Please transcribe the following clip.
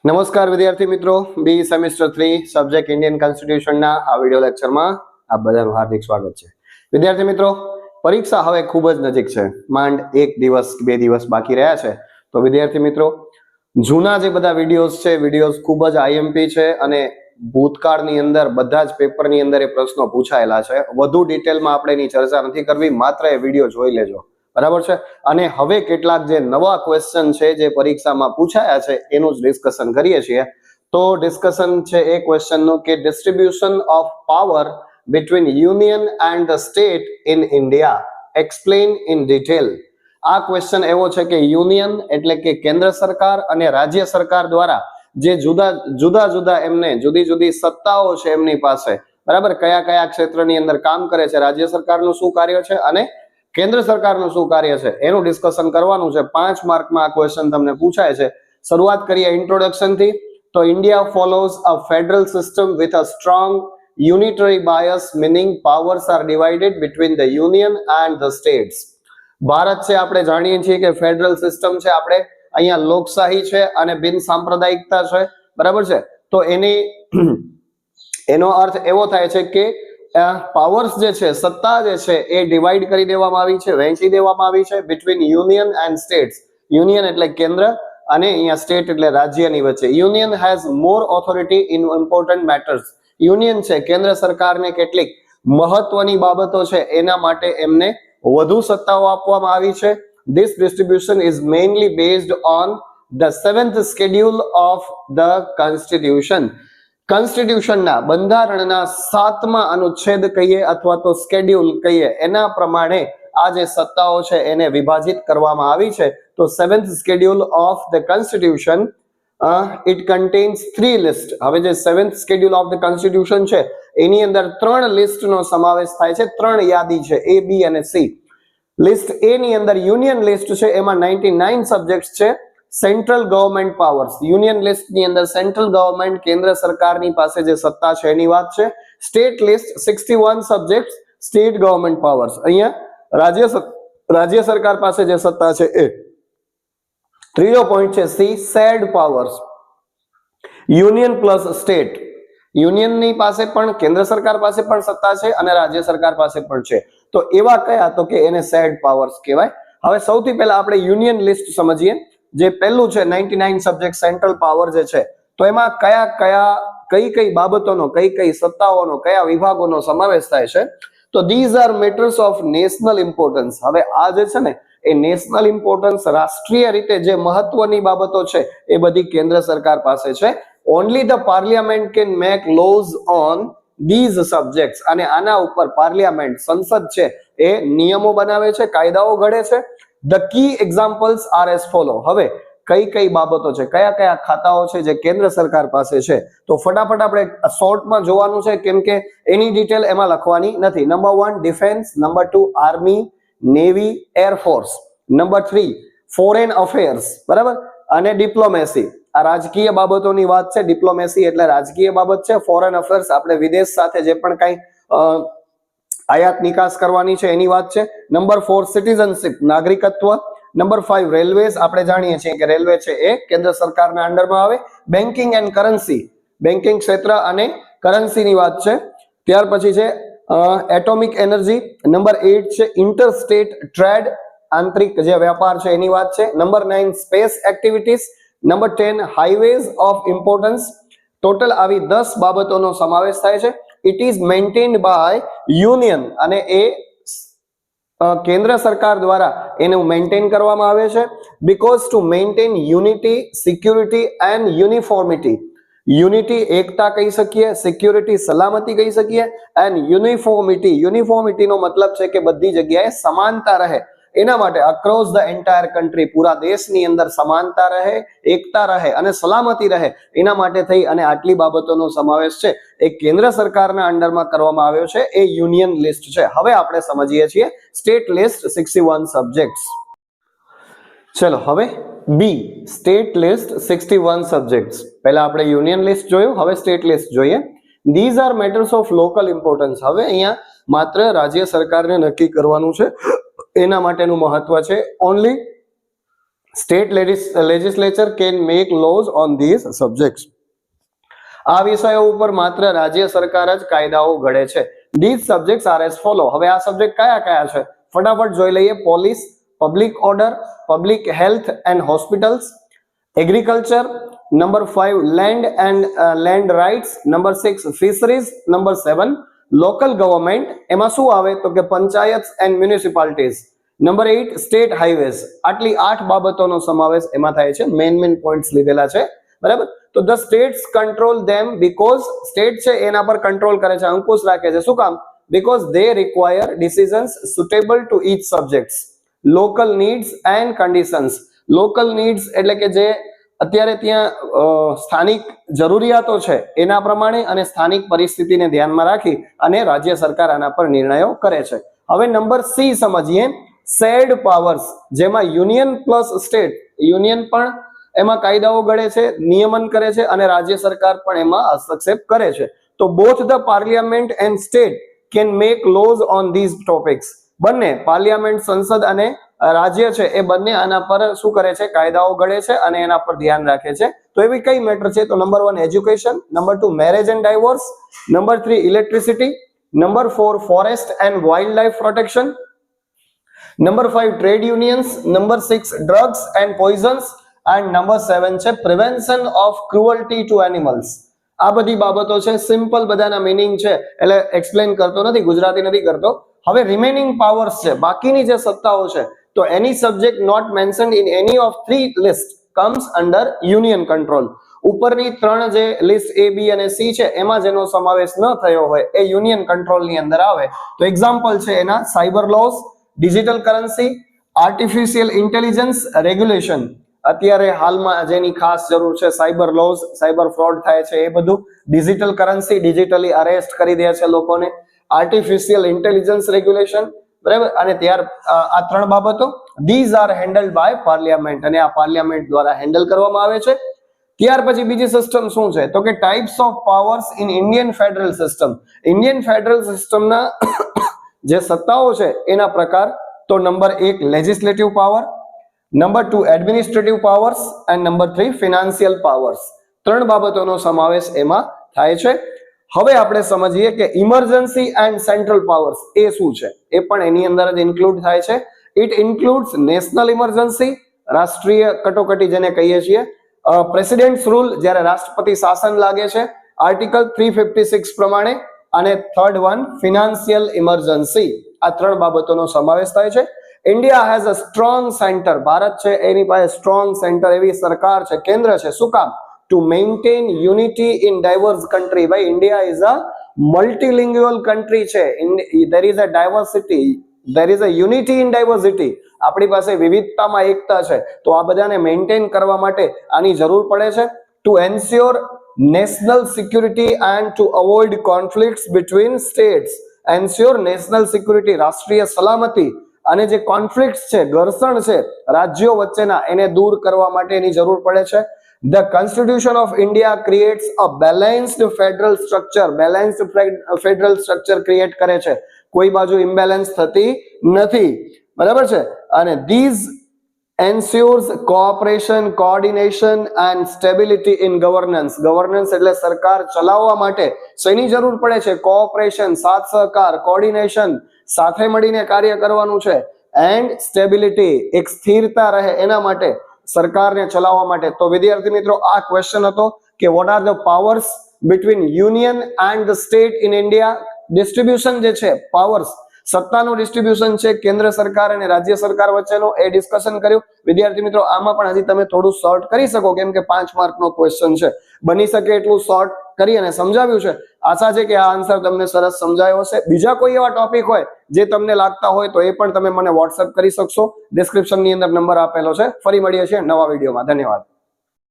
નમસ્કાર વિદ્યાર્થી મિત્રો, બી સેમેસ્ટર 3 સબ્જેક્ટ ઇન્ડિયન કોન્સ્ટિટ્યુશનના આ વિડિયો લેક્ચરમાં આપ બધાનું હાર્દિક સ્વાગત છે. વિદ્યાર્થી મિત્રો, પરીક્ષા હવે ખૂબ જ નજીક છે. માંડ 1 દિવસ 2 દિવસ બાકી રહ્યા છે. તો વિદ્યાર્થી મિત્રો, જૂના જે બધા વિડિયોઝ ખૂબ જ આઈએમપી છે અને ભૂતકાળની અંદર બધા જ પેપરની અંદર એ પ્રશ્નો પૂછાયેલા છે. વધુ ડિટેલમાં આપણે એની ચર્ચા નથી કરવી, માત્ર એ વિડિયો જોઈ લેજો. બરાબર છે. અને હવે કેટલાક જે નવા ક્વેશ્ચન છે જે પરીક્ષામાં પૂછાયા છે એનું જ ડિસ્કશન કરીએ છીએ. તો ડિસ્કશન છે એ ક્વેશ્ચનનું કે distribution of power between union and the state in India, explain in detail. આ ક્વેશ્ચન એવો છે કે યુનિયન એટલે કે કેન્દ્ર સરકાર અને રાજ્ય સરકાર દ્વારા જે જુદા એમને જુદી સત્તાઓ છે એમની પાસે, બરાબર, કયા ક્ષેત્રની અંદર કામ કરે છે, રાજ્ય સરકારનું શું કાર્ય છે અને કેન્દ્ર સરકારનું શું કાર્ય છે એનું ડિસ્કશન કરવાનું છે. 5 માર્કમાં આ ક્વેશ્ચન તમને પૂછાય છે. શરૂઆત કરીએ ઇન્ટ્રોડક્શન થી. તો India follows a federal system with a strong unitary bias, meaning powers are divided between the union and the states. Bharat છે આપણે જાણીએ છીએ કે ફેડરલ સિસ્ટમ છે, આપણે અહીંયા લોકશાહી છે અને બિન સાંપ્રદાયિકતા છે, બરાબર છે. તો એનો અર્થ એવો થાય છે કે પાવર્સ જે છે, સત્તા જે છે એ ડિવાઈડ કરી દેવામાં આવી છે, વહેંચી દેવામાં આવી છે between union and states. Union એટલે કેન્દ્ર અને અહીંયા સ્ટેટ એટલે રાજ્યની વચ્ચે. Union has more authority in important matters. Union છે, કેન્દ્ર સરકારને કેટલીક મહત્વની બાબતો છે એના માટે એમને વધુ સત્તાઓ આપવામાં આવી છે. This distribution is mainly based on the 7th schedule of the constitution. કોન્સ્ટિટ્યુશનના બંધારણના 7મા અનુચ્છેદ કહીએ અથવા તો સ્કેડ્યુલ કહીએ એના પ્રમાણે આ જે સત્તાઓ છે એને વિભાજિત કરવામાં આવી છે. તો 7th schedule of the constitution it contains 3 list. હવે જે 7th schedule of the constitution છે એની અંદર 3 લિસ્ટ નો સમાવેશ થાય છે, 3 યાદી છે, A, B અને C. લિસ્ટ A ની અંદર યુનિયન લિસ્ટ છે, એમાં 99 સબ્જેક્ટ્સ છે. Central government powers, union list ની અંદર સેન્ટ્રલ ગવર્નમેન્ટ કેન્દ્ર સરકારની પાસે જે સત્તા છે એની વાત છે. State list 61 subjects, state government powers, અહીંયા રાજ્ય સરકાર પાસે જે સત્તા છે એ. ત્રીજો પોઈન્ટ છે C, shared powers, union plus state. યુનિયનની પાસે પણ કેન્દ્ર સરકાર પાસે પણ સત્તા છે અને રાજ્ય સરકાર પાસે પણ છે. તો એવા કયા, તો કે એને શેર્ડ પાવર્સ કહેવાય. હવે સૌથી પહેલા આપણે યુનિયન લિસ્ટ સમજીએ. જે પહેલું છે 99 સબ્જેક્ટ સેન્ટ્રલ પાવર જે છે, તો એમાં કઈ બાબતોનો, કઈ સત્તાઓનો, કયા વિભાગોનો સમાવેશ થાય છે. તો these are matters of national importance. હવે આ જે છે ને એ નેશનલ ઇમ્પોર્ટન્સ, રાષ્ટ્રીય રીતે જે મહત્વની બાબતો છે એ બધી કેન્દ્ર સરકાર પાસે છે. Only the parliament can make laws on these subjects. અને આના ઉપર પાર્લિયામેન્ટ, સંસદ છે એ નિયમો બનાવે છે, કાયદાઓ ઘડે છે. The key examples are as follow. હવે કઈ બાબતો છે, કયા ખાતાઓ છે જે કેન્દ્ર સરકાર પાસે છે, તો ફટાફટ આપણે શોર્ટમાં જોવાનું છે કેમ કે એની ડિટેલ એમાં લખવાની નથી. Number 1 defence, number 2 army, navy, air force, number 3 foreign affairs, બરાબર, અને ડિપ્લોમેસી. આ રાજકીય બાબતોની વાત છે. ડિપ્લોમેસી એટલે રાજકીય બાબત છે. ફોરેન અફેર્સ આપણે વિદેશ સાથે જે પણ કઈ આયાત નિકાસ કરવાની છે એની વાત છે. નંબર 4 સિટીઝનશિપ, નાગરિકત્વ. નંબર 5 રેલવેઝ, આપણે જાણીએ છીએ કે રેલવે છે એ કેન્દ્ર સરકારના અંડરમાં આવે. બેન્કિંગ એન્ડ કરન્સી, બેન્કિંગ ક્ષેત્ર અને કરન્સીની વાત છે. ત્યાર પછી છે એટોમિક એનર્જી. નંબર 8 છે ઇન્ટર સ્ટેટ ટ્રેડ, આંતરિક જે વેપાર છે એની વાત છે. Number 9 space activities. Number 10 highways of importance. Total આવી 10 બાબતોનો સમાવેશ થાય છે. It is maintained by union, અને એ કેન્દ્ર સરકાર દ્વારા એનું મેન્ટેન કરવામાં આવે છે. Because to maintain unity, security and uniformity. Unity એકતા કહી શકીએ, સિક્યુરિટી સલામતી કહી શકીએ, એન્ડ યુનિફોર્મિટી નો મતલબ છે કે બધી જગ્યાએ સમાનતા રહે. એના માટે અક્રોસ ધ એન્ટાયર કન્ટ્રી, પૂરા દેશની અંદર સમાનતા રહે, એકતા રહે અને સલામતી રહે, એના માટે થઈ અને આટલી બાબતોનો સમાવેશ છે એ કેન્દ્ર સરકારના અંડરમાં કરવામાં આવ્યો છે. એ યુનિયન લિસ્ટ છે. હવે આપણે સમજીએ છીએ સ્ટેટ લિસ્ટ 61 સબ્જેક્ટ્સ. ચલો હવે બી, સ્ટેટ લિસ્ટ 61 સબ્જેક્ટ્સ. પહેલા આપણે યુનિયન લિસ્ટ જોયું, હવે સ્ટેટ લિસ્ટ જોઈએ. These are matters of local importance. હવે અહીંયા માત્ર રાજ્ય સરકારને નક્કી કરવાનું છે, એના માટેનું મહત્વ છે. Only State legislature can make laws on these subjects. આ વિષયો ઉપર માત્ર રાજ્ય સરકાર જ કાયદાઓ ઘડે છે. These subjects are as follow. હવે આ સબ્જેક્ટ કયા કયા છે ફટાફટ જોઈ લઈએ. Police, public order, public health and hospitals, agriculture, number 5 land and land rights, number 6 fisheries, number 7 local government, એમાં શું આવે તો કે panchayat and municipalities, number 8 state highways. આટલી 8 બાબતોનો સમાવેશ એમાં થાય છે. મેઇન પોઈન્ટ્સ લીધેલા છે, બરાબર. તો the states control them because state છે એના પર કંટ્રોલ કરે છે, અંકુશ રાખે છે. શું કામ? Because they require decisions suitable to each subjects, local needs and conditions. Local needs એટલે કે જે અત્યારે ત્યાં સ્થાનિક જરૂરિયાતો છે એના પ્રમાણે અને સ્થાનિક પરિસ્થિતિને ધ્યાનમાં રાખી અને રાજ્ય સરકાર આના પર નિર્ણયો કરે છે. હવે નંબર સી સમજીએ. શેર્ડ પાવર્સ, જેમાં યુનિયન પ્લસ સ્ટેટ, યુનિયન પણ એમાં કાયદાઓ ઘડે છે, નિયમન કરે છે અને રાજ્ય સરકાર પણ એમાં હસ્તક્ષેપ કરે છે. તો both the parliament and state can make laws on these topics. બંને પાર્લિયામેન્ટ, સંસદ અને રાજ્ય છે એ બંને આના પર શું કરે છે? કાયદાઓ ઘડે છે અને એના પર ધ્યાન રાખે છે. તો એવી કઈ મેટર છે? તો number 1 education, number 2 marriage and divorce, number 3 electricity, number 4 forest and wildlife protection, number 5 trade unions, number 6 drugs and poisons and number 7 છે prevention of cruelty to animals. આ બધી બાબતો છે. સિમ્પલ બધાના મીનિંગ છે એટલે એક્સપ્લેન કરતો નથી, ગુજરાતી નથી કરતો. હવે રિમેનિંગ પાવર્સ છે, બાકીની જે સત્તાઓ છે, તો any subject not mentioned in any of 3 list comes under union control. ઉપરની 3 જે લિસ્ટ A, B અને C છે એમાં જેનો સમાવેશ ન થયો હોય એ યુનિયન કંટ્રોલ ની અંદર આવે. તો એક્ઝામ્પલ છે એના cyber lose, digital currency, artificial intelligence regulation. અત્યારે હાલમાં જેની ખાસ જરૂર છે સાયબર લોઝ, સાયબર ફ્રોડ થાય છે એ બધું, ડિજિટલ કરન્સી, ડિજિટલી અરેસ્ટ કરી દે છે લોકોને, આર્ટિફિશિયલ ઇન્ટેલિજન્સ રેગ્યુલેશન, બરાબર. અને ત્યાર આ 3 બાબતો ધીઝ આર હેન્ડલ્ડ બાય પાર્લિયામેન્ટ અને આ પાર્લિયામેન્ટ દ્વારા હેન્ડલ કરવામાં આવે છે. ત્યાર પછી બીજી સિસ્ટમ શું છે તો કે types of powers in Indian federal system. Indian federal સિસ્ટમના જે સત્તાઓ છે એના પ્રકાર. તો number 1 legislative power, number 2 administrative powers and number 3 financial powers. 3 બાબતોનો સમાવેશ એમાં થાય છે. હવે આપણે સમજીએ કે ઇમરજન્સી એન્ડ સેન્ટ્રલ પાવર્સ એ શું છે. એ પણ એની અંદર જ ઇન્ક્લુડ થાય છે. ઇટ ઇન્ક્લુડ્સ નેશનલ ઇમરજન્સી, રાષ્ટ્રીય કટોકટી જેને કહીએ છીએ, પ્રેસિડેન્ટ્સ રૂલ જ્યારે રાષ્ટ્રપતિ શાસન લાગે છે આર્ટિકલ 356 પ્રમાણે, અને થર્ડ વન ફિનાન્શિયલ ઇમરજન્સી. આ 3 બાબતોનો સમાવેશ થાય છે. India has a strong centre. Bharat છે એની પાસે સ્ટ્રોંગ સેન્ટર, એવી સરકાર છે, કેન્દ્ર છે. શું કામ? To maintain unity in diverse country. ભાઈ India is a multilingual country છે. There is a diversity, there is a unity in diversity. આપણી પાસે વિવિધતામાં એકતા છે. તો આ બધાને મેન્ટેન કરવા માટે આની જરૂર પડે છે. Two ensure national security and two avoid conflicts between states. Ensure national security, રાષ્ટ્રીય સલામતી અને જે કોન્ફ્લિક્ટ છે, ઘર્ષણ છે રાજ્યો વચ્ચેના, એને દૂર કરવા માટે એની જરૂર પડે છે. The Constitution of India creates a balanced federal structure. Balanced federal structure create કરે છે, કોઈ બાજુ imbalance થતી નથી, બરાબર છે. અને these ensures cooperation, coordination and stability in governance. Governance એટલે સરકાર ચલાવવા માટે શેની જરૂર પડે છે? કોઓપરેશન, સાથ સહકાર, કોઓર્ડિનેશન, સાથે મળીને કાર્ય કરવાનું છે, એન્ડ સ્ટેબિલિટી, એક સ્થિરતા રહે એના માટે, સરકારને ચલાવવા માટે. તો વિદ્યાર્થી મિત્રો આ ક્વેશ્ચન હતો કે what are the powers between union and the state in India. Distribution જે છે પાવર્સ, સત્તાનું ડિસ્ટ્રીબ્યુશન છે કેન્દ્ર સરકાર અને રાજ્ય સરકાર વચ્ચેનો, એ ડિસ્કશન કર્યું. વિદ્યાર્થી મિત્રો આમાં પણ હજી તમે થોડું શોર્ટ કરી શકો કેમ કે 5 માર્કનો ક્વેશ્ચન છે. બની શકે એટલું શોર્ટ કરી અને સમજાવ્યું છે. આશા છે કે આ આન્સર તમને સરસ સમજાયો હશે. બીજા કોઈ એવા ટોપિક હોય જે તમને લાગતા હોય તો એ પણ તમે મને વોટ્સએપ કરી શકશો. ડિસ્ક્રિપ્શનની અંદર નંબર આપેલો છે. ફરી મળીએ છીએ નવા વિડીયોમાં. ધન્યવાદ.